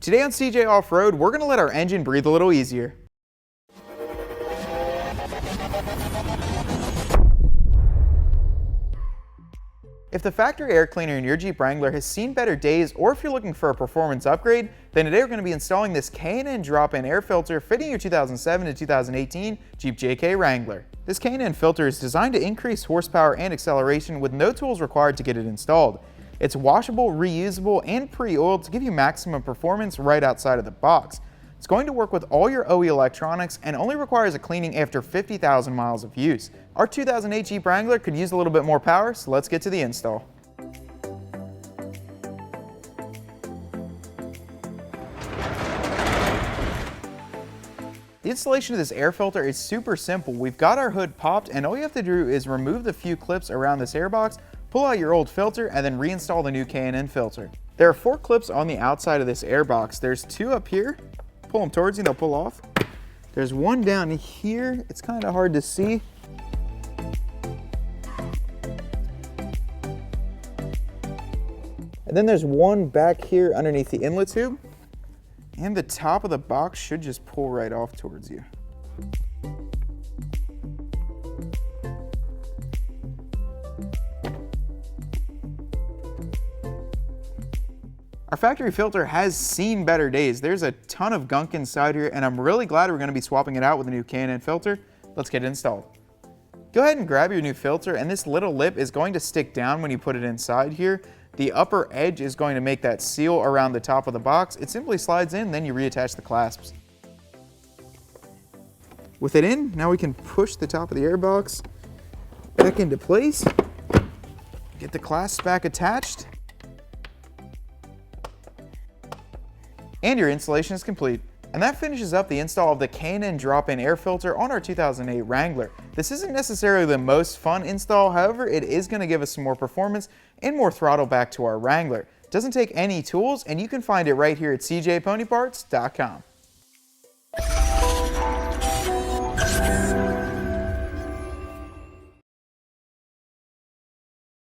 Today on CJ Off-Road, we're going to let our engine breathe a little easier. If the factory air cleaner in your Jeep Wrangler has seen better days, or if you're looking for a performance upgrade, then today we're going to be installing this K&N drop-in air filter fitting your 2007 to 2018 Jeep JK Wrangler. This K&N filter is designed to increase horsepower and acceleration with no tools required to get it installed. It's washable, reusable, and pre-oiled to give you maximum performance right outside of the box. It's going to work with all your OE electronics and only requires a cleaning after 50,000 miles of use. Our 2008 Jeep Wrangler could use a little bit more power, so let's get to the install. The installation of this air filter is super simple. We've got our hood popped, and all you have to do is remove the few clips around this air box, pull out your old filter, and then reinstall the new K&N filter. There are 4 clips on the outside of this air box. There's 2 up here. Pull them towards you, they'll pull off. There's one down here. It's kind of hard to see. And then there's one back here underneath the inlet tube. And the top of the box should just pull right off towards you. Our factory filter has seen better days. There's a ton of gunk inside here, and I'm really glad we're going to be swapping it out with a new K&N filter. Let's get it installed. Go ahead and grab your new filter, and this little lip is going to stick down when you put it inside here. The upper edge is going to make that seal around the top of the box. It simply slides in, then you reattach the clasps. With it in, now we can push the top of the air box back into place, get the clasps back attached, and your installation is complete. And that finishes up the install of the K&N drop-in air filter on our 2008 Wrangler. This isn't necessarily the most fun install, however, it is going to give us some more performance and more throttle back to our Wrangler. It doesn't take any tools, and you can find it right here at cjponyparts.com.